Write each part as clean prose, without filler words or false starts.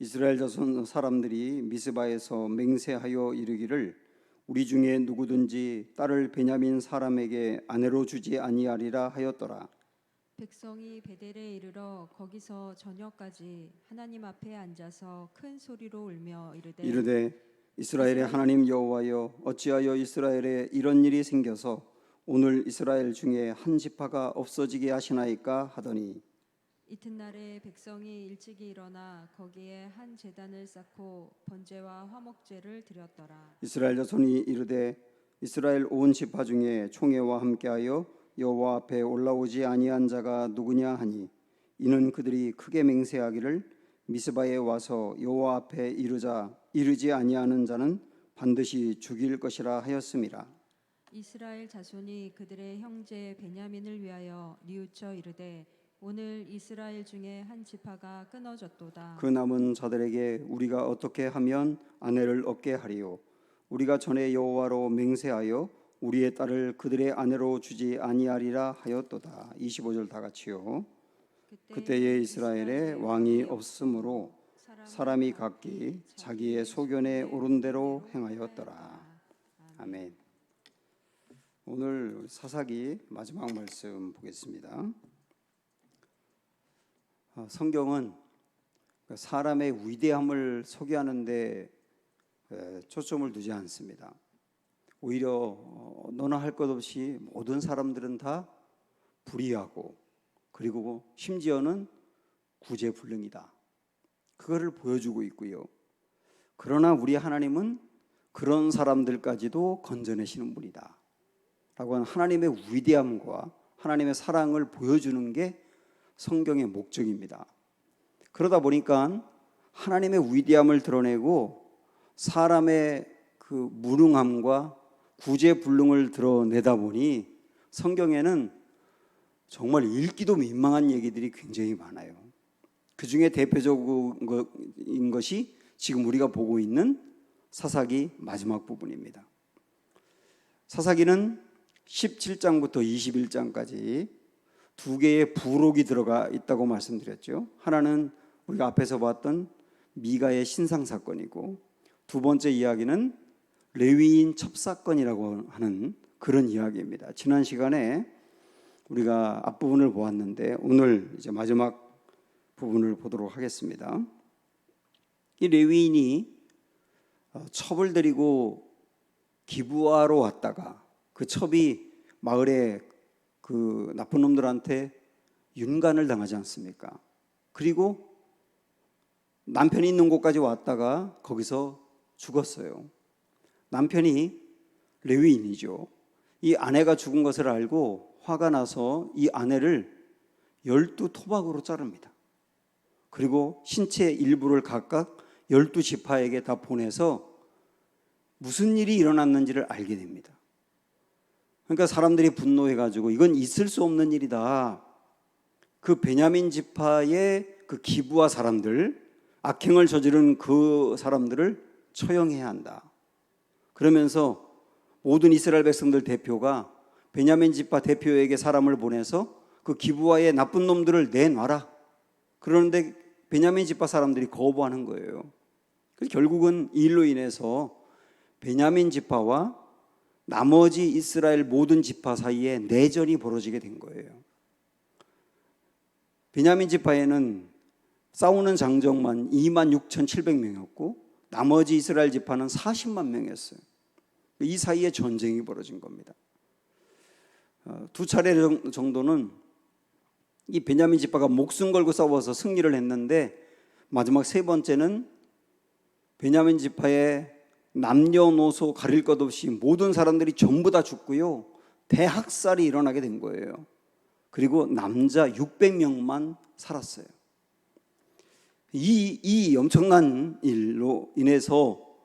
이스라엘 자손 사람들이 미스바에서 맹세하여 이르기를 우리 중에 누구든지 딸을 베냐민 사람에게 아내로 주지 아니하리라 하였더라. 백성이 베델에 이르러 거기서 저녁까지 하나님 앞에 앉아서 큰 소리로 울며 이르되 이스라엘의 하나님 여호와여, 어찌하여 이스라엘에 이런 일이 생겨서 오늘 이스라엘 중에 한 지파가 없어지게 하시나이까 하더니, 이튿날에 백성이 일찍이 일어나 거기에 한 제단을 쌓고 번제와 화목제를 드렸더라. 이스라엘 자손이 이르되 이스라엘 온 지파 중에 총회와 함께하여 여호와 앞에 올라오지 아니한 자가 누구냐 하니, 이는 그들이 크게 맹세하기를 미스바에 와서 여호와 앞에 이르지 아니하는 자는 반드시 죽일 것이라 하였음이라. 이스라엘 자손이 그들의 형제 베냐민을 위하여 뉘우쳐 이르되 오늘 이스라엘 중에 한 지파가 끊어졌도다. 그 남은 자들에게 우리가 어떻게 하면 아내를 얻게 하리요? 우리가 전에 여호와로 맹세하여 우리의 딸을 그들의 아내로 주지 아니하리라 하였도다. 25절 다 같이요. 그때에 이스라엘에 왕이 없으므로 사람이 각기 자기의 소견에 오른 대로 행하였더라. 아멘. 오늘 사사기 마지막 말씀 보겠습니다. 성경은 사람의 위대함을 소개하는데 초점을 두지 않습니다. 오히려 너나 할 것 없이 모든 사람들은 다 불의하고 그리고 심지어는 구제불능이다. 그거를 보여주고 있고요. 그러나 우리 하나님은 그런 사람들까지도 건져내시는 분이다 라고 하는 하나님의 위대함과 하나님의 사랑을 보여주는 게 성경의 목적입니다. 그러다 보니까 하나님의 위대함을 드러내고 사람의 그 무능함과 구제불능을 드러내다 보니 성경에는 정말 읽기도 민망한 얘기들이 굉장히 많아요. 그 중에 대표적인 것이 지금 우리가 보고 있는 사사기 마지막 부분입니다. 사사기는 17장부터 21장까지 두 개의 부록이 들어가 있다고 말씀드렸죠. 하나는 우리가 앞에서 봤던 미가의 신상 사건이고, 두 번째 이야기는 레위인 첩사건이라고 하는 그런 이야기입니다. 지난 시간에 우리가 앞부분을 보았는데 오늘 이제 마지막 부분을 보도록 하겠습니다. 이 레위인이 첩을 데리고 기브아로 왔다가 그 첩이 마을에 그 나쁜 놈들한테 윤간을 당하지 않습니까? 그리고 남편이 있는 곳까지 왔다가 거기서 죽었어요. 남편이 레위인이죠. 이 아내가 죽은 것을 알고 화가 나서 이 아내를 12토막으로 자릅니다. 그리고 신체 일부를 각각 12지파에게 다 보내서 무슨 일이 일어났는지를 알게 됩니다. 그러니까 사람들이 분노해가지고 이건 있을 수 없는 일이다. 그 베냐민 지파의 그 기브아 사람들, 악행을 저지른 그 사람들을 처형해야 한다. 그러면서 모든 이스라엘 백성들 대표가 베냐민 지파 대표에게 사람을 보내서 그 기브아의 나쁜 놈들을 내놔라. 그런데 베냐민 지파 사람들이 거부하는 거예요. 그래서 결국은 이 일로 인해서 베냐민 지파와 나머지 이스라엘 모든 지파 사이에 내전이 벌어지게 된 거예요. 베냐민 지파에는 싸우는 장정만 26,700명이었고 나머지 이스라엘 지파는 40만 명이었어요. 이 사이에 전쟁이 벌어진 겁니다. 두 차례 정도는 이 베냐민 지파가 목숨 걸고 싸워서 승리를 했는데 마지막 세 번째는 베냐민 지파의 남녀노소 가릴 것 없이 모든 사람들이 전부 다 죽고요. 대학살이 일어나게 된 거예요. 그리고 남자 600명만 살았어요. 이 엄청난 일로 인해서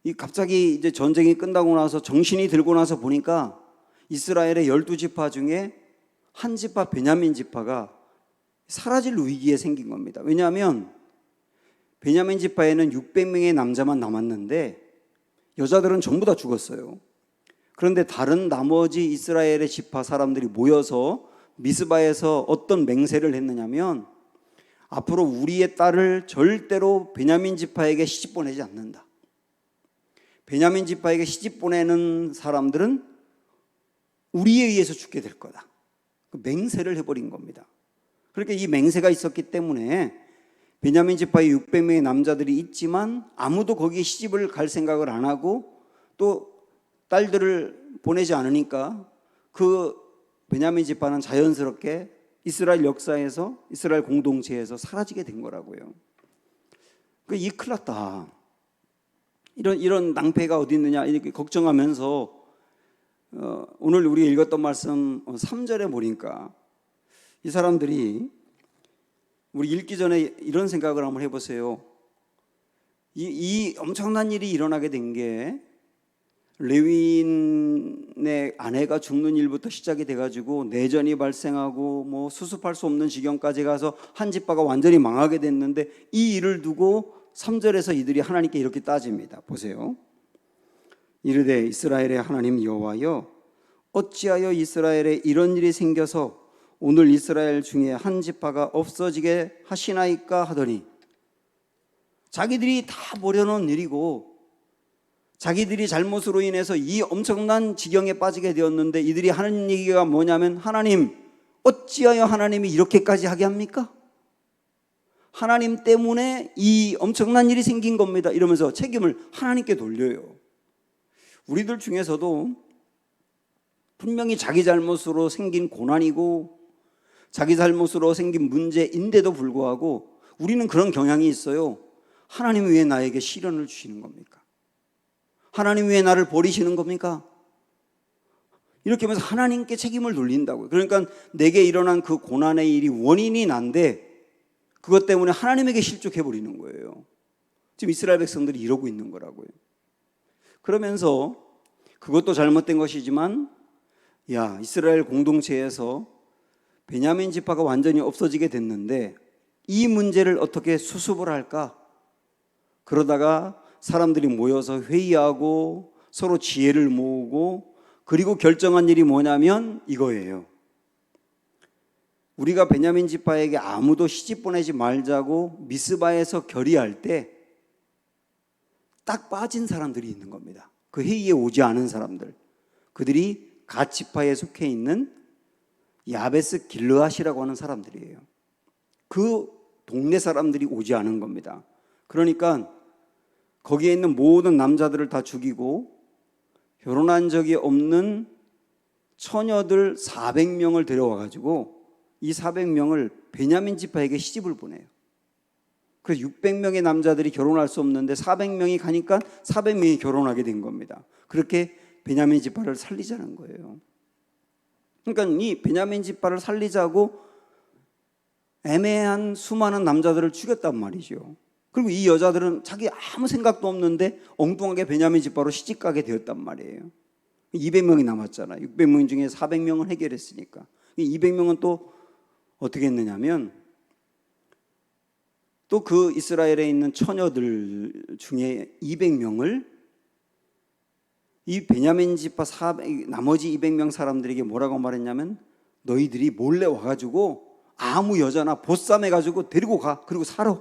이 갑자기 이제 전쟁이 끝나고 나서 정신이 들고 나서 보니까 이스라엘의 12지파 중에 한 지파 베냐민 지파가 사라질 위기에 생긴 겁니다. 왜냐하면 베냐민 지파에는 600명의 남자만 남았는데 여자들은 전부 다 죽었어요. 그런데 다른 나머지 이스라엘의 지파 사람들이 모여서 미스바에서 어떤 맹세를 했느냐면 앞으로 우리의 딸을 절대로 베냐민 지파에게 시집 보내지 않는다. 베냐민 지파에게 시집 보내는 사람들은 우리에 의해서 죽게 될 거다. 그 맹세를 해버린 겁니다. 그러니까 이 맹세가 있었기 때문에 베냐민 지파에 600명의 남자들이 있지만 아무도 거기에 시집을 갈 생각을 안 하고 또 딸들을 보내지 않으니까 그 베냐민 지파는 자연스럽게 이스라엘 역사에서, 이스라엘 공동체에서 사라지게 된 거라고요. 이 큰일 났다. 이런 낭패가 어디 있느냐 이렇게 걱정하면서 오늘 우리가 읽었던 말씀 3절에 보니까 이 사람들이 우리 읽기 전에 이런 생각을 한번 해보세요. 이 엄청난 일이 일어나게 된 게 레위인의 아내가 죽는 일부터 시작이 돼가지고 내전이 발생하고 뭐 수습할 수 없는 지경까지 가서 한 지파가 완전히 망하게 됐는데 이 일을 두고 3절에서 이들이 하나님께 이렇게 따집니다. 보세요. 이르되 이스라엘의 하나님 여호와여 어찌하여 이스라엘에 이런 일이 생겨서 오늘 이스라엘 중에 한 지파가 없어지게 하시나이까 하더니 자기들이 다 보려놓은 일이고 자기들이 잘못으로 인해서 이 엄청난 지경에 빠지게 되었는데 이들이 하는 얘기가 뭐냐면 하나님 어찌하여 하나님이 이렇게까지 하게 합니까? 하나님 때문에 이 엄청난 일이 생긴 겁니다. 이러면서 책임을 하나님께 돌려요. 우리들 중에서도 분명히 자기 잘못으로 생긴 고난이고 자기 잘못으로 생긴 문제인데도 불구하고 우리는 그런 경향이 있어요. 하나님이 왜 나에게 시련을 주시는 겁니까? 하나님이 왜 나를 버리시는 겁니까? 이렇게 하면서 하나님께 책임을 돌린다고요. 그러니까 내게 일어난 그 고난의 일이 원인이 난데 그것 때문에 하나님에게 실족해버리는 거예요. 지금 이스라엘 백성들이 이러고 있는 거라고요. 그러면서 그것도 잘못된 것이지만 야, 이스라엘 공동체에서 베냐민 지파가 완전히 없어지게 됐는데 이 문제를 어떻게 수습을 할까? 그러다가 사람들이 모여서 회의하고 서로 지혜를 모으고 그리고 결정한 일이 뭐냐면 이거예요. 우리가 베냐민 지파에게 아무도 시집 보내지 말자고 미스바에서 결의할 때 딱 빠진 사람들이 있는 겁니다. 그 회의에 오지 않은 사람들. 그들이 갓 지파에 속해 있는 야베스 길르앗이라고 하는 사람들이에요. 그 동네 사람들이 오지 않은 겁니다. 그러니까 거기에 있는 모든 남자들을 다 죽이고 결혼한 적이 없는 처녀들 400명을 데려와 가지고 이 400명을 베냐민 지파에게 시집을 보내요. 그래서 600명의 남자들이 결혼할 수 없는데 400명이 가니까 400명이 결혼하게 된 겁니다. 그렇게 베냐민 지파를 살리자는 거예요. 그러니까 이 베냐민 지파를 살리자고 애매한 수많은 남자들을 죽였단 말이죠. 그리고 이 여자들은 자기 아무 생각도 없는데 엉뚱하게 베냐민 지파로 시집가게 되었단 말이에요. 200명이 남았잖아요. 600명 중에 400명은 해결했으니까. 200명은 또 어떻게 했느냐면 또 그 이스라엘에 있는 처녀들 중에 200명을 이 베냐민 지파 나머지 200명 사람들에게 뭐라고 말했냐면 너희들이 몰래 와가지고 아무 여자나 보쌈해가지고 데리고 가. 그리고 살아.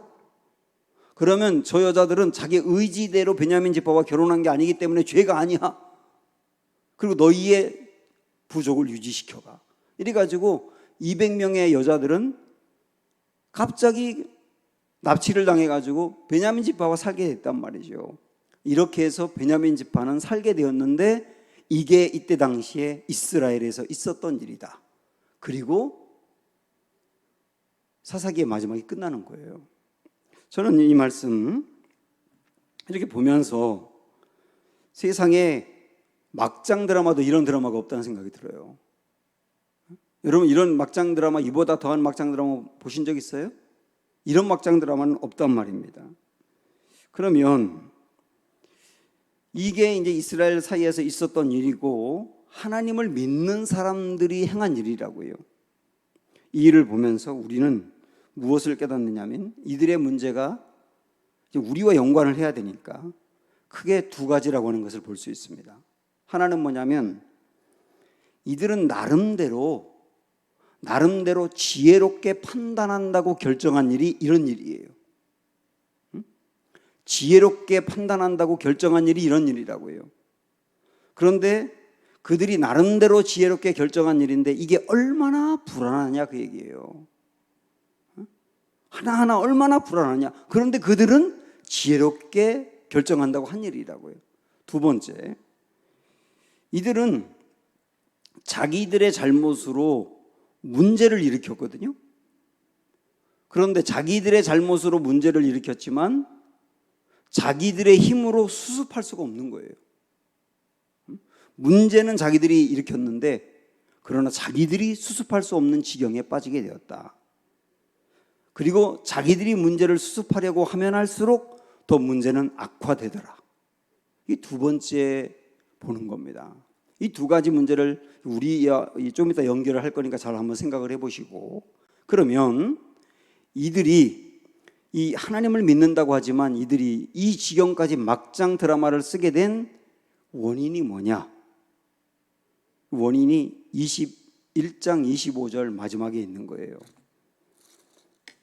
그러면 저 여자들은 자기 의지대로 베냐민 지파와 결혼한 게 아니기 때문에 죄가 아니야. 그리고 너희의 부족을 유지시켜가. 이래가지고 200명의 여자들은 갑자기 납치를 당해가지고 베냐민 지파와 살게 됐단 말이죠. 이렇게 해서 베냐민 지파는 살게 되었는데 이게 이때 당시에 이스라엘에서 있었던 일이다. 그리고 사사기의 마지막이 끝나는 거예요. 저는 이 말씀 이렇게 보면서 세상에 막장 드라마도 이런 드라마가 없다는 생각이 들어요. 여러분 이런 막장 드라마, 이보다 더한 막장 드라마 보신 적 있어요? 이런 막장 드라마는 없단 말입니다. 그러면 이게 이제 이스라엘 사이에서 있었던 일이고 하나님을 믿는 사람들이 행한 일이라고요. 이 일을 보면서 우리는 무엇을 깨닫느냐면 이들의 문제가 우리와 연관을 해야 되니까 크게 두 가지라고 하는 것을 볼 수 있습니다. 하나는 뭐냐면 이들은 나름대로 나름대로 지혜롭게 판단한다고 결정한 일이 이런 일이에요. 지혜롭게 판단한다고 결정한 일이 이런 일이라고 해요. 그런데 그들이 나름대로 지혜롭게 결정한 일인데 이게 얼마나 불안하냐 그 얘기예요. 하나하나 얼마나 불안하냐. 그런데 그들은 지혜롭게 결정한다고 한 일이라고요. 두 번째, 이들은 자기들의 잘못으로 문제를 일으켰거든요. 그런데 자기들의 잘못으로 문제를 일으켰지만 자기들의 힘으로 수습할 수가 없는 거예요. 문제는 자기들이 일으켰는데 그러나 자기들이 수습할 수 없는 지경에 빠지게 되었다. 그리고 자기들이 문제를 수습하려고 하면 할수록 더 문제는 악화되더라. 이 두 번째 보는 겁니다. 이 두 가지 문제를 우리 좀 이따 연결을 할 거니까 잘 한번 생각을 해보시고, 그러면 이들이 이 하나님을 믿는다고 하지만 이들이 이 지경까지 막장 드라마를 쓰게 된 원인이 뭐냐? 원인이 21장 25절 마지막에 있는 거예요.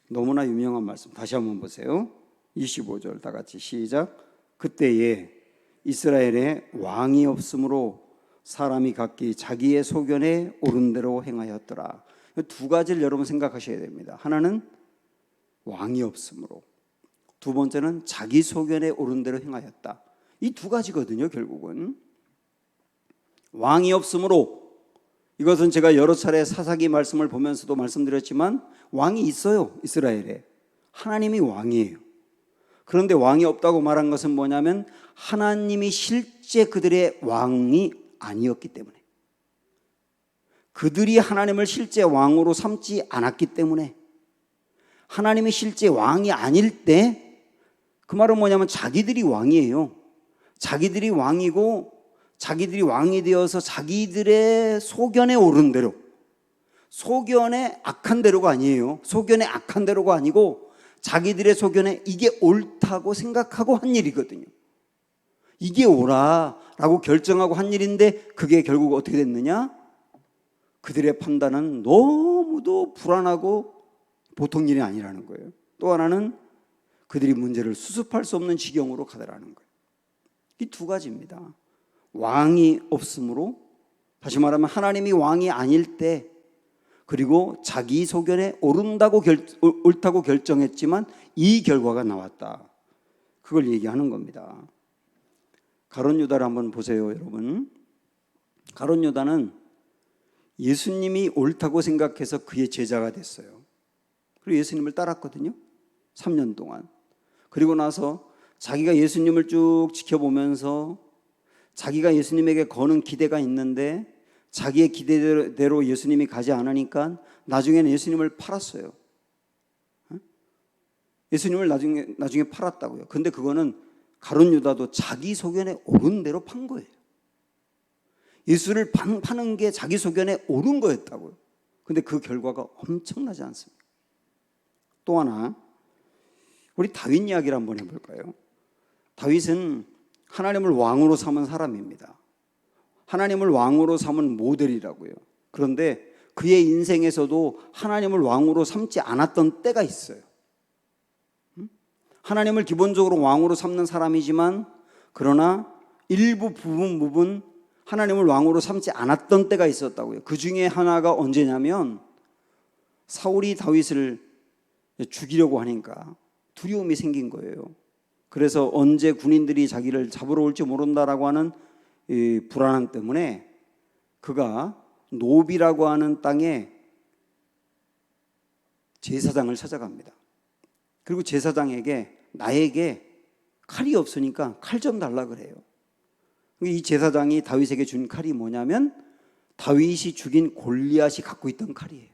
너무나 유명한 말씀 다시 한번 보세요. 25절 다 같이 시작. 그때에 이스라엘에 왕이 없으므로 사람이 각기 자기의 소견에 옳은 대로 행하였더라. 두 가지를 여러분 생각하셔야 됩니다. 하나는 왕이 없으므로, 두 번째는 자기 소견에 옳은 대로 행하였다. 이 두 가지거든요. 결국은 왕이 없으므로, 이것은 제가 여러 차례 사사기 말씀을 보면서도 말씀드렸지만 왕이 있어요. 이스라엘에 하나님이 왕이에요. 그런데 왕이 없다고 말한 것은 뭐냐면 하나님이 실제 그들의 왕이 아니었기 때문에, 그들이 하나님을 실제 왕으로 삼지 않았기 때문에, 하나님이 실제 왕이 아닐 때, 그 말은 뭐냐면 자기들이 왕이에요. 자기들이 왕이고 자기들이 왕이 되어서 자기들의 소견에 옳은 대로, 소견에 악한 대로가 아니에요. 소견에 악한 대로가 아니고 자기들의 소견에 이게 옳다고 생각하고 한 일이거든요. 이게 옳아라고 결정하고 한 일인데 그게 결국 어떻게 됐느냐? 그들의 판단은 너무도 불안하고 보통 일이 아니라는 거예요. 또 하나는 그들이 문제를 수습할 수 없는 지경으로 가더라는 거예요. 이 두 가지입니다. 왕이 없으므로, 다시 말하면 하나님이 왕이 아닐 때, 그리고 자기 소견에 옳다고 결정했지만 이 결과가 나왔다. 그걸 얘기하는 겁니다. 가룟 유다를 한번 보세요, 여러분. 가룟 유다는 예수님이 옳다고 생각해서 그의 제자가 됐어요. 그리고 예수님을 따랐거든요. 3년 동안. 그리고 나서 자기가 예수님을 쭉 지켜보면서 자기가 예수님에게 거는 기대가 있는데 자기의 기대대로 예수님이 가지 않으니까 나중에는 예수님을 팔았어요. 예수님을 나중에 팔았다고요. 근데 그거는 가룟 유다도 자기 소견에 옳은 대로 판 거예요. 예수를 파는 게 자기 소견에 옳은 거였다고요. 근데 그 결과가 엄청나지 않습니까? 또 하나, 우리 다윗 이야기를 한번 해볼까요? 다윗은 하나님을 왕으로 삼은 사람입니다. 하나님을 왕으로 삼은 모델이라고요. 그런데 그의 인생에서도 하나님을 왕으로 삼지 않았던 때가 있어요. 하나님을 기본적으로 왕으로 삼는 사람이지만 그러나 일부 부분 하나님을 왕으로 삼지 않았던 때가 있었다고요. 그 중에 하나가 언제냐면 사울이 다윗을 죽이려고 하니까 두려움이 생긴 거예요. 그래서 언제 군인들이 자기를 잡으러 올지 모른다라고 하는 이 불안함 때문에 그가 노비라고 하는 땅에 제사장을 찾아갑니다. 그리고 제사장에게 나에게 칼이 없으니까 칼 좀 달라 그래요. 이 제사장이 다윗에게 준 칼이 뭐냐면 다윗이 죽인 골리앗이 갖고 있던 칼이에요.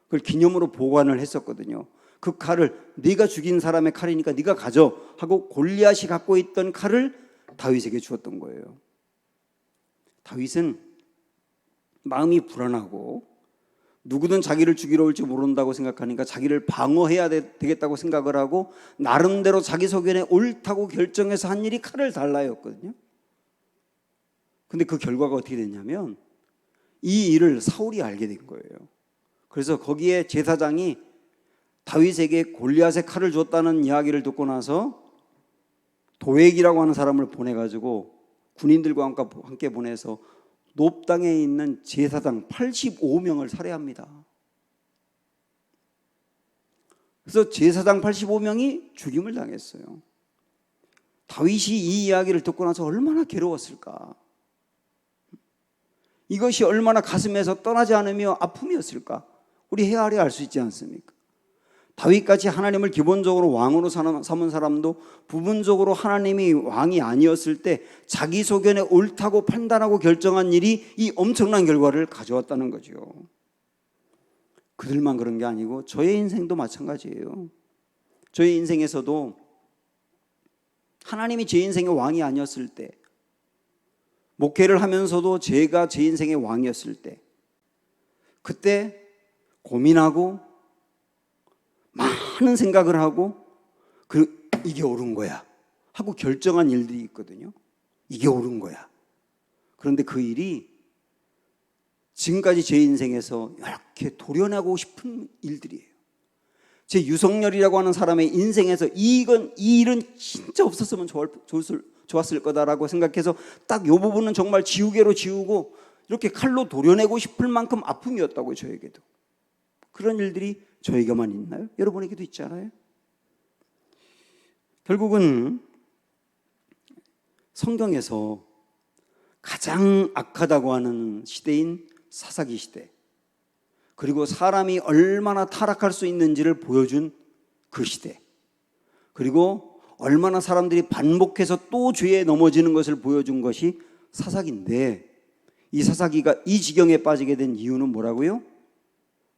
그걸 기념으로 보관을 했었거든요. 그 칼을 네가 죽인 사람의 칼이니까 네가 가져 하고 골리앗이 갖고 있던 칼을 다윗에게 주었던 거예요. 다윗은 마음이 불안하고 누구든 자기를 죽이러 올지 모른다고 생각하니까 자기를 방어해야 되겠다고 생각을 하고 나름대로 자기 소견에 옳다고 결정해서 한 일이 칼을 달라였거든요. 근데 그 결과가 어떻게 됐냐면 이 일을 사울이 알게 된 거예요. 그래서 거기에 제사장이 다윗에게 골리앗의 칼을 줬다는 이야기를 듣고 나서 도액이라고 하는 사람을 보내가지고 군인들과 함께 보내서 놉 땅에 있는 제사장 85명을 살해합니다. 그래서 제사장 85명이 죽임을 당했어요. 다윗이 이 이야기를 듣고 나서 얼마나 괴로웠을까? 이것이 얼마나 가슴에서 떠나지 않으며 아픔이었을까? 우리 헤아려 알 수 있지 않습니까? 다윗같이 하나님을 기본적으로 왕으로 삼은 사람도 부분적으로 하나님이 왕이 아니었을 때 자기 소견에 옳다고 판단하고 결정한 일이 이 엄청난 결과를 가져왔다는 거죠. 그들만 그런 게 아니고 저의 인생도 마찬가지예요. 저의 인생에서도 하나님이 제 인생의 왕이 아니었을 때, 목회를 하면서도 제가 제 인생의 왕이었을 때, 그때 고민하고 많은 생각을 하고 이게 옳은 거야 하고 결정한 일들이 있거든요. 이게 옳은 거야. 그런데 그 일이 지금까지 제 인생에서 이렇게 도려내고 싶은 일들이에요. 제 유석열이라고 하는 사람의 인생에서 이 일은 진짜 없었으면 좋았을 거다라고 생각해서 딱 이 부분은 정말 지우개로 지우고 이렇게 칼로 도려내고 싶을 만큼 아픔이었다고요. 저에게도. 그런 일들이 저에게만 있나요? 여러분에게도 있잖아요. 결국은 성경에서 가장 악하다고 하는 시대인 사사기 시대, 그리고 사람이 얼마나 타락할 수 있는지를 보여준 그 시대, 그리고 얼마나 사람들이 반복해서 또 죄에 넘어지는 것을 보여준 것이 사사기인데, 이 사사기가 이 지경에 빠지게 된 이유는 뭐라고요?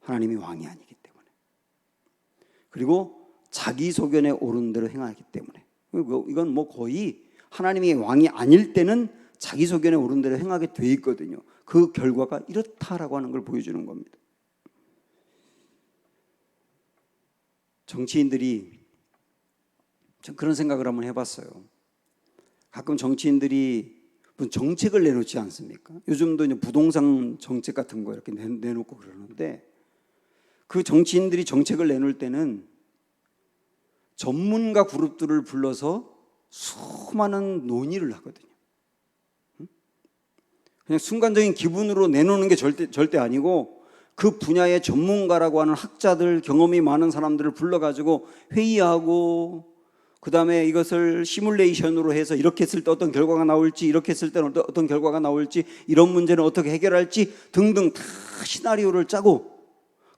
하나님이 왕이 아니기 때문에, 그리고 자기 소견에 옳은 대로 행하기 때문에. 이건 뭐 거의 하나님이 왕이 아닐 때는 자기 소견에 옳은 대로 행하게 돼 있거든요. 그 결과가 이렇다라고 하는 걸 보여주는 겁니다. 정치인들이, 그런 생각을 한번 해봤어요. 가끔 정치인들이 무슨 정책을 내놓지 않습니까? 요즘도 이제 부동산 정책 같은 거 이렇게 내놓고 그러는데, 그 정치인들이 정책을 내놓을 때는 전문가 그룹들을 불러서 수많은 논의를 하거든요. 그냥 순간적인 기분으로 내놓는 게 절대 아니고, 그 분야의 전문가라고 하는 학자들, 경험이 많은 사람들을 불러가지고 회의하고, 그 다음에 이것을 시뮬레이션으로 해서 이렇게 했을 때 어떤 결과가 나올지, 이렇게 했을 때는 어떤 결과가 나올지, 이런 문제는 어떻게 해결할지 등등 다 시나리오를 짜고,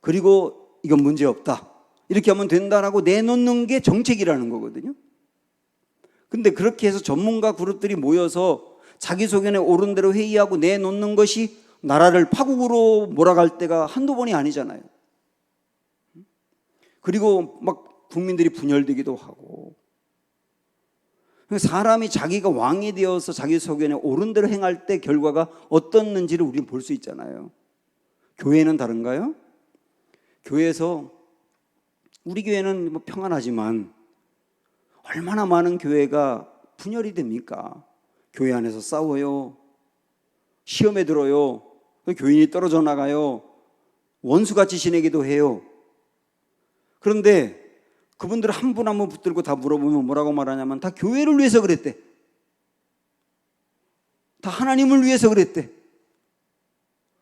그리고 이건 문제없다, 이렇게 하면 된다라고 내놓는 게 정책이라는 거거든요. 근데 그렇게 해서 전문가 그룹들이 모여서 자기 소견에 옳은 대로 회의하고 내놓는 것이 나라를 파국으로 몰아갈 때가 한두 번이 아니잖아요. 그리고 막 국민들이 분열되기도 하고, 사람이 자기가 왕이 되어서 자기 소견에 옳은 대로 행할 때 결과가 어떻는지를 우리는 볼 수 있잖아요. 교회는 다른가요? 교회에서, 우리 교회는 뭐 평안하지만 얼마나 많은 교회가 분열이 됩니까? 교회 안에서 싸워요, 시험에 들어요, 교인이 떨어져 나가요, 원수같이 지내기도 해요. 그런데 그분들 한 분 한 분 붙들고 다 물어보면 뭐라고 말하냐면, 다 교회를 위해서 그랬대, 다 하나님을 위해서 그랬대,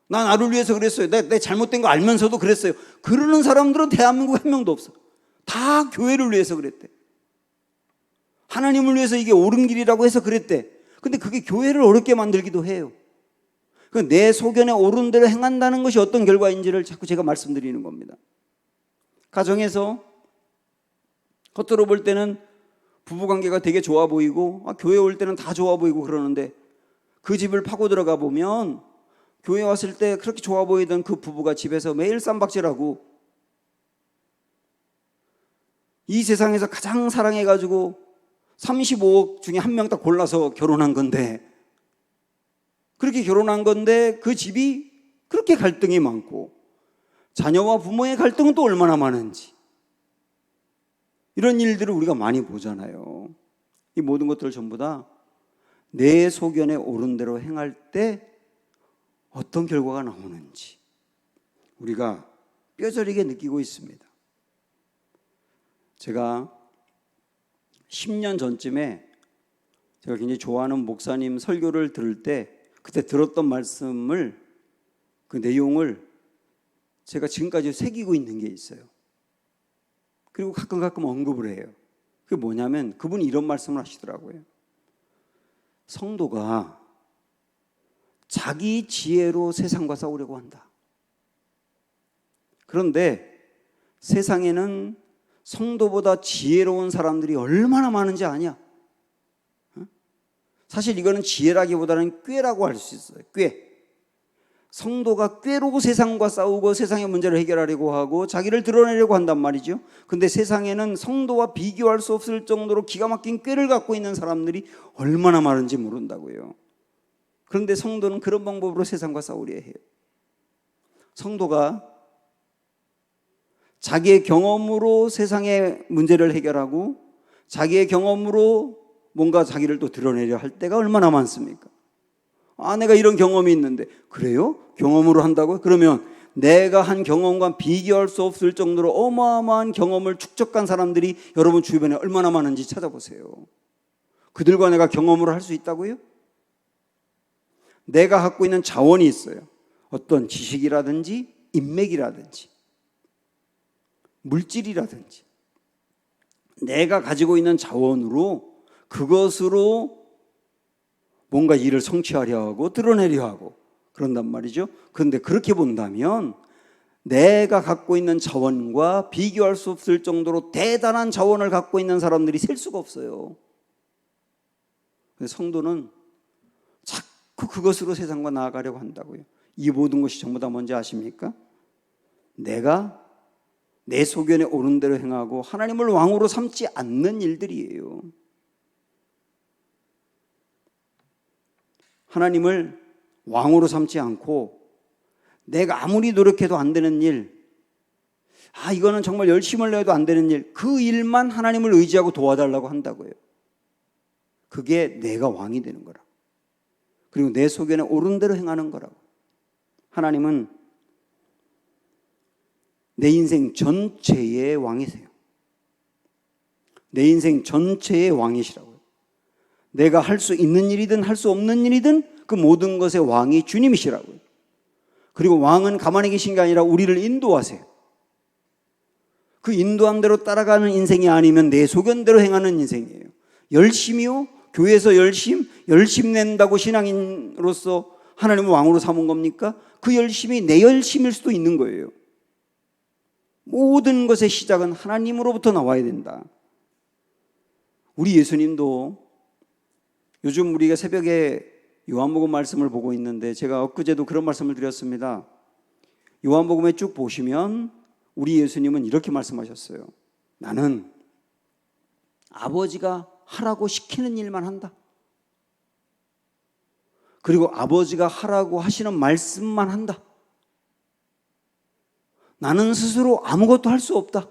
나 나를 위해서 그랬어요, 내 잘못된 거 알면서도 그랬어요. 그러는 사람들은 대한민국에 한 명도 없어. 다 교회를 위해서 그랬대, 하나님을 위해서 이게 옳은 길이라고 해서 그랬대. 근데 그게 교회를 어렵게 만들기도 해요. 내 소견에 옳은 대로 행한다는 것이 어떤 결과인지를 자꾸 제가 말씀드리는 겁니다. 가정에서 겉으로 볼 때는 부부관계가 되게 좋아 보이고, 교회 올 때는 다 좋아 보이고 그러는데, 그 집을 파고 들어가 보면 교회 왔을 때 그렇게 좋아 보이던 그 부부가 집에서 매일 쌈박질하고, 이 세상에서 가장 사랑해가지고 35억 중에 한 명 딱 골라서 결혼한 건데, 그렇게 결혼한 건데 그 집이 그렇게 갈등이 많고, 자녀와 부모의 갈등은 또 얼마나 많은지, 이런 일들을 우리가 많이 보잖아요. 이 모든 것들 전부 다 내 소견에 옳은 대로 행할 때 어떤 결과가 나오는지 우리가 뼈저리게 느끼고 있습니다. 제가 10년 전쯤에 제가 굉장히 좋아하는 목사님 설교를 들을 때 그때 들었던 말씀을, 그 내용을 제가 지금까지 새기고 있는 게 있어요. 그리고 가끔 언급을 해요. 그게 뭐냐면 그분이 이런 말씀을 하시더라고요. 성도가 자기 지혜로 세상과 싸우려고 한다. 그런데 세상에는 성도보다 지혜로운 사람들이 얼마나 많은지 아냐? 사실 이거는 지혜라기보다는 꾀라고 할 수 있어요. 꾀. 성도가 꾀로 세상과 싸우고 세상의 문제를 해결하려고 하고 자기를 드러내려고 한단 말이죠. 근데 세상에는 성도와 비교할 수 없을 정도로 기가 막힌 꾀를 갖고 있는 사람들이 얼마나 많은지 모른다고요. 그런데 성도는 그런 방법으로 세상과 싸우려 해요. 성도가 자기의 경험으로 세상의 문제를 해결하고 자기의 경험으로 뭔가 자기를 또 드러내려 할 때가 얼마나 많습니까? 내가 이런 경험이 있는데. 그래요? 경험으로 한다고요? 그러면 내가 한 경험과 비교할 수 없을 정도로 어마어마한 경험을 축적한 사람들이 여러분 주변에 얼마나 많은지 찾아보세요. 그들과 내가 경험으로 할 수 있다고요? 내가 갖고 있는 자원이 있어요. 어떤 지식이라든지 인맥이라든지 물질이라든지 내가 가지고 있는 자원으로 그것으로 뭔가 일을 성취하려 하고 드러내려 하고 그런단 말이죠. 그런데 그렇게 본다면 내가 갖고 있는 자원과 비교할 수 없을 정도로 대단한 자원을 갖고 있는 사람들이 셀 수가 없어요. 성도는 자꾸 그것으로 세상과 나아가려고 한다고요. 이 모든 것이 전부 다 뭔지 아십니까? 내가 내 소견에 옳은 대로 행하고 하나님을 왕으로 삼지 않는 일들이에요. 하나님을 왕으로 삼지 않고 내가 아무리 노력해도 안 되는 일, 이거는 정말 열심을 내도 안 되는 일, 그 일만 하나님을 의지하고 도와달라고 한다고요. 그게 내가 왕이 되는 거라. 그리고 내 소견에 옳은 대로 행하는 거라고. 하나님은 내 인생 전체의 왕이세요. 내 인생 전체의 왕이시라고요. 내가 할 수 있는 일이든 할 수 없는 일이든 그 모든 것의 왕이 주님이시라고요. 그리고 왕은 가만히 계신 게 아니라 우리를 인도하세요. 그 인도한 대로 따라가는 인생이 아니면 내 소견대로 행하는 인생이에요. 열심이요? 교회에서 열심 낸다고 신앙인으로서 하나님을 왕으로 삼은 겁니까? 그 열심이 내 열심일 수도 있는 거예요. 모든 것의 시작은 하나님으로부터 나와야 된다. 우리 예수님도 요즘 우리가 새벽에 요한복음 말씀을 보고 있는데 제가 엊그제도 그런 말씀을 드렸습니다. 요한복음에 쭉 보시면 우리 예수님은 이렇게 말씀하셨어요. 나는 아버지가 하라고 시키는 일만 한다. 그리고 아버지가 하라고 하시는 말씀만 한다. 나는 스스로 아무것도 할 수 없다.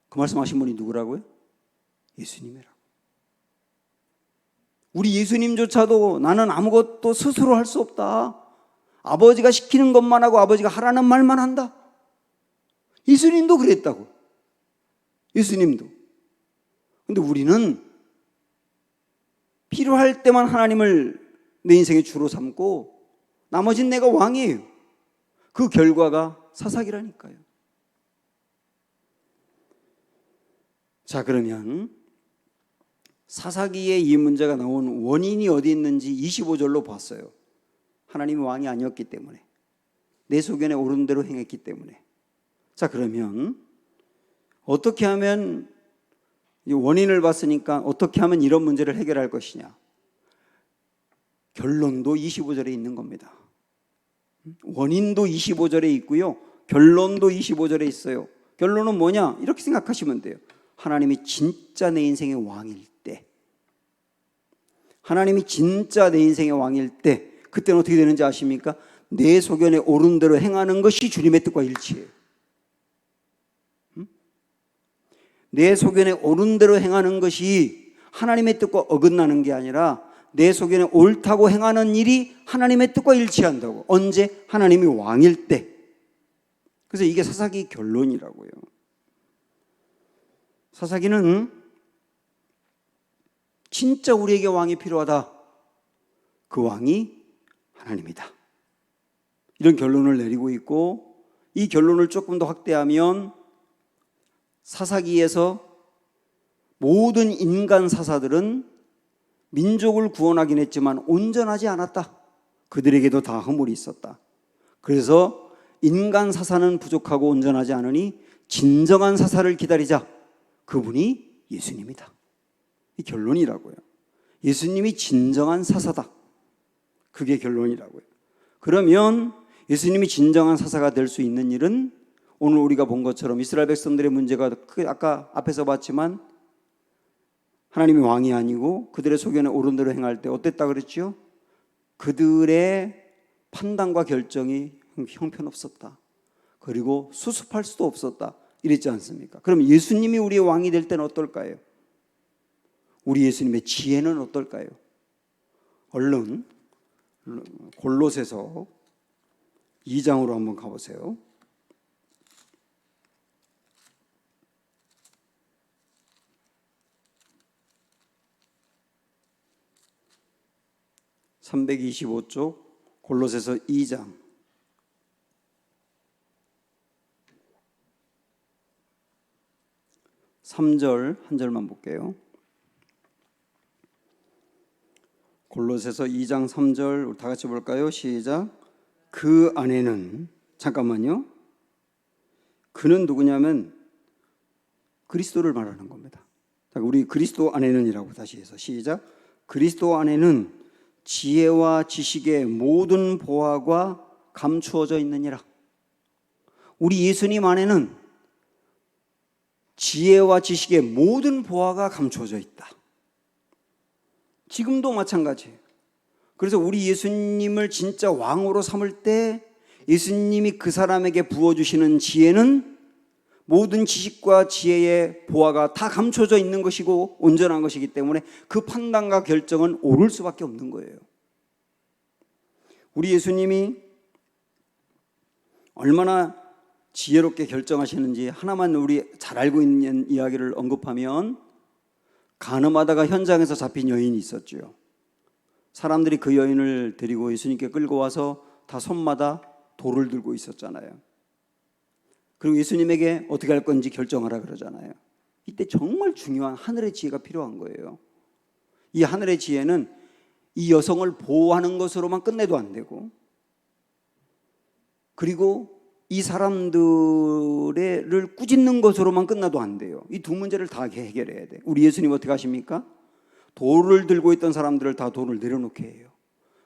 그 말씀하신 분이 누구라고요? 예수님이라고. 우리 예수님조차도 나는 아무것도 스스로 할 수 없다. 아버지가 시키는 것만 하고 아버지가 하라는 말만 한다. 예수님도 그랬다고. 예수님도. 근데 우리는 필요할 때만 하나님을 내 인생의 주로 삼고 나머지는 내가 왕이에요. 그 결과가 사사기라니까요. 자, 그러면 사사기에 이 문제가 나온 원인이 어디 있는지 25절로 봤어요. 하나님이 왕이 아니었기 때문에, 내 소견에 옳은 대로 행했기 때문에. 자, 그러면 어떻게 하면, 원인을 봤으니까 어떻게 하면 이런 문제를 해결할 것이냐. 결론도 25절에 있는 겁니다. 원인도 25절에 있고요, 결론도 25절에 있어요. 결론은 뭐냐? 이렇게 생각하시면 돼요. 하나님이 진짜 내 인생의 왕일 때, 하나님이 진짜 내 인생의 왕일 때, 그때는 어떻게 되는지 아십니까? 내 소견에 옳은 대로 행하는 것이 주님의 뜻과 일치해요. 내 소견에 옳은 대로 행하는 것이 하나님의 뜻과 어긋나는 게 아니라 내 소견에 옳다고 행하는 일이 하나님의 뜻과 일치한다고. 언제? 하나님이 왕일 때. 그래서 이게 사사기 결론이라고요. 사사기는 진짜 우리에게 왕이 필요하다. 그 왕이 하나님이다. 이런 결론을 내리고 있고, 이 결론을 조금 더 확대하면 사사기에서 모든 인간 사사들은 민족을 구원하긴 했지만 온전하지 않았다. 그들에게도 다 허물이 있었다. 그래서 인간 사사는 부족하고 온전하지 않으니 진정한 사사를 기다리자. 그분이 예수님이다. 이 결론이라고요. 예수님이 진정한 사사다. 그게 결론이라고요. 그러면 예수님이 진정한 사사가 될 수 있는 일은 오늘 우리가 본 것처럼 이스라엘 백성들의 문제가 아까 앞에서 봤지만 하나님이 왕이 아니고 그들의 소견에 옳은 대로 행할 때 어땠다 그랬죠? 그들의 판단과 결정이 형편없었다. 그리고 수습할 수도 없었다. 이랬지 않습니까? 그럼 예수님이 우리의 왕이 될 때는 어떨까요? 우리 예수님의 지혜는 어떨까요? 얼른 골로새서 2장으로 한번 가보세요. (325쪽) 골로새서 2장 3절 한 절만 볼게요. 골로새서 2장 3절 다 같이 볼까요? 시작. 그 안에는, 잠깐만요. 그는 누구냐면 그리스도를 말하는 겁니다. 우리 그리스도 안에는이라고 다시 해서 시작. 그리스도 안에는 지혜와 지식의 모든 보화가 감추어져 있느니라. 우리 예수님 안에는 지혜와 지식의 모든 보화가 감추어져 있다. 지금도 마찬가지예요. 그래서 우리 예수님을 진짜 왕으로 삼을 때 예수님이 그 사람에게 부어주시는 지혜는 모든 지식과 지혜의 보화가 다 감춰져 있는 것이고 온전한 것이기 때문에 그 판단과 결정은 옳을 수밖에 없는 거예요. 우리 예수님이 얼마나 지혜롭게 결정하시는지 하나만 우리 잘 알고 있는 이야기를 언급하면, 간음하다가 현장에서 잡힌 여인이 있었죠. 사람들이 그 여인을 데리고 예수님께 끌고 와서 다 손마다 돌을 들고 있었잖아요. 그리고 예수님에게 어떻게 할 건지 결정하라 그러잖아요. 이때 정말 중요한 하늘의 지혜가 필요한 거예요. 이 하늘의 지혜는 이 여성을 보호하는 것으로만 끝내도 안 되고, 그리고 이 사람들을 꾸짖는 것으로만 끝나도 안 돼요. 이 두 문제를 다 해결해야 돼. 우리 예수님 어떻게 하십니까? 돌을 들고 있던 사람들을 다 돌을 내려놓게 해요.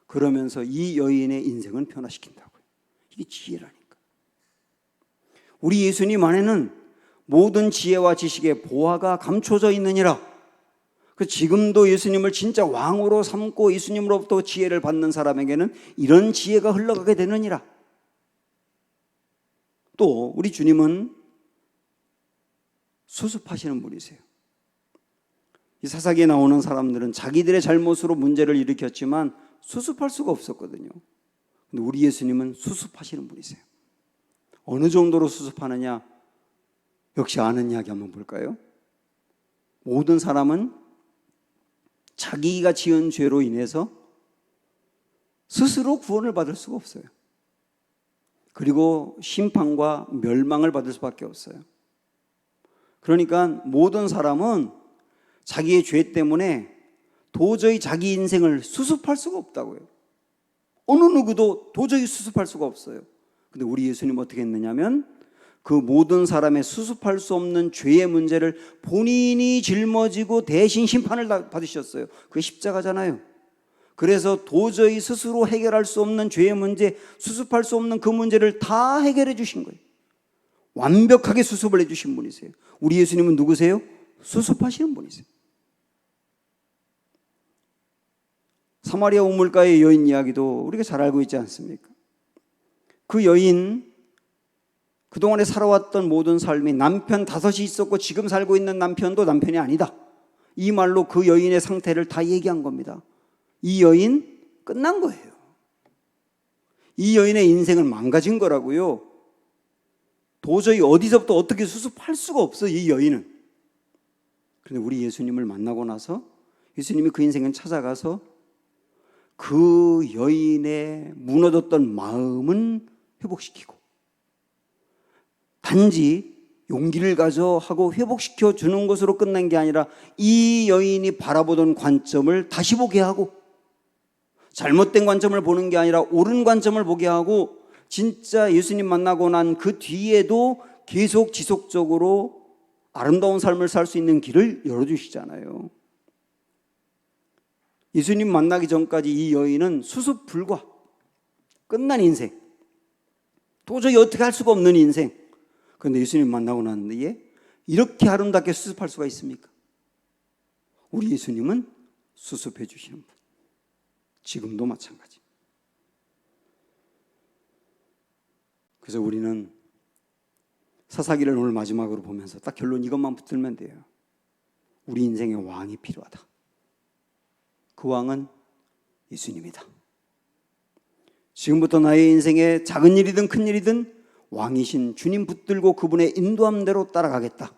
그러면서 이 여인의 인생은 변화시킨다고요. 이게 지혜라니까. 우리 예수님 안에는 모든 지혜와 지식의 보화가 감춰져 있느니라. 그 지금도 예수님을 진짜 왕으로 삼고 예수님으로부터 지혜를 받는 사람에게는 이런 지혜가 흘러가게 되느니라. 또 우리 주님은 수습하시는 분이세요. 이 사사기에 나오는 사람들은 자기들의 잘못으로 문제를 일으켰지만 수습할 수가 없었거든요. 근데 우리 예수님은 수습하시는 분이세요. 어느 정도로 수습하느냐? 역시 아는 이야기 한번 볼까요? 모든 사람은 자기가 지은 죄로 인해서 스스로 구원을 받을 수가 없어요. 그리고 심판과 멸망을 받을 수밖에 없어요. 그러니까 모든 사람은 자기의 죄 때문에 도저히 자기 인생을 수습할 수가 없다고요. 어느 누구도 도저히 수습할 수가 없어요. 근데 우리 예수님 어떻게 했느냐면 그 모든 사람의 수습할 수 없는 죄의 문제를 본인이 짊어지고 대신 심판을 받으셨어요. 그게 십자가잖아요. 그래서 도저히 스스로 해결할 수 없는 죄의 문제, 수습할 수 없는 그 문제를 다 해결해 주신 거예요. 완벽하게 수습을 해 주신 분이세요. 우리 예수님은 누구세요? 수습하시는 분이세요. 사마리아 우물가의 여인 이야기도 우리가 잘 알고 있지 않습니까? 그 여인, 그동안에 살아왔던 모든 삶이 남편 5이 있었고 지금 살고 있는 남편도 남편이 아니다. 이 말로 그 여인의 상태를 다 얘기한 겁니다. 이 여인 끝난 거예요. 이 여인의 인생은 망가진 거라고요. 도저히 어디서부터 어떻게 수습할 수가 없어, 이 여인은. 그런데 우리 예수님을 만나고 나서 예수님이 그 인생을 찾아가서 그 여인의 무너졌던 마음은 회복시키고, 단지 용기를 가져 하고 회복시켜 주는 것으로 끝난 게 아니라 이 여인이 바라보던 관점을 다시 보게 하고, 잘못된 관점을 보는 게 아니라 옳은 관점을 보게 하고, 진짜 예수님 만나고 난 그 뒤에도 계속 지속적으로 아름다운 삶을 살 수 있는 길을 열어주시잖아요. 예수님 만나기 전까지 이 여인은 수습 불가, 끝난 인생, 도저히 어떻게 할 수가 없는 인생. 그런데 예수님 만나고 난 뒤에 이렇게 아름답게 수습할 수가 있습니까? 우리 예수님은 수습해 주시는 분. 지금도 마찬가지. 그래서 우리는 사사기를 오늘 마지막으로 보면서 딱 결론 이것만 붙들면 돼요. 우리 인생에 왕이 필요하다. 그 왕은 예수님이다. 지금부터 나의 인생에 작은 일이든 큰 일이든 왕이신 주님 붙들고 그분의 인도함대로 따라가겠다.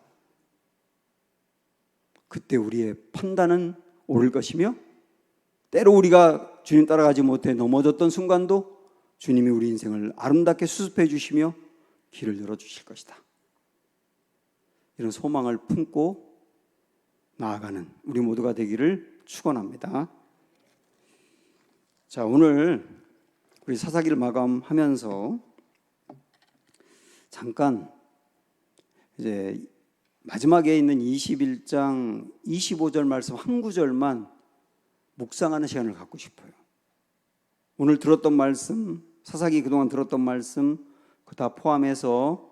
그때 우리의 판단은 옳을 것이며, 때로 우리가 주님 따라가지 못해 넘어졌던 순간도 주님이 우리 인생을 아름답게 수습해 주시며 길을 열어주실 것이다. 이런 소망을 품고 나아가는 우리 모두가 되기를 축원합니다. 자, 오늘 우리 사사기를 마감하면서 잠깐 이제 마지막에 있는 21장 25절 말씀 한 구절만 묵상하는 시간을 갖고 싶어요. 오늘 들었던 말씀, 사사기 그동안 들었던 말씀 그 다 포함해서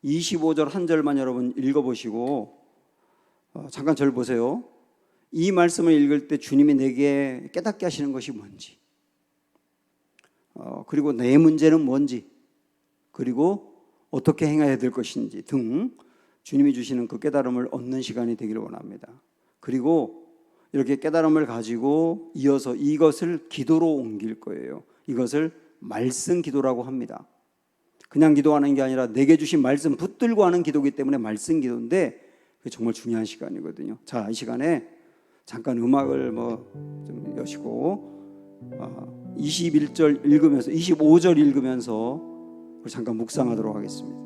25절 한 절만 여러분 읽어보시고 잠깐 절 보세요. 이 말씀을 읽을 때 주님이 내게 깨닫게 하시는 것이 뭔지, 그리고 내 문제는 뭔지, 그리고 어떻게 행해야 될 것인지 등 주님이 주시는 그 깨달음을 얻는 시간이 되기를 원합니다. 그리고 이렇게 깨달음을 가지고 이어서 이것을 기도로 옮길 거예요. 이것을 말씀 기도라고 합니다. 그냥 기도하는 게 아니라 내게 주신 말씀 붙들고 하는 기도이기 때문에 말씀 기도인데 그게 정말 중요한 시간이거든요. 자, 이 시간에 잠깐 음악을 좀 여시고 21절 읽으면서 25절 읽으면서 잠깐 묵상하도록 하겠습니다.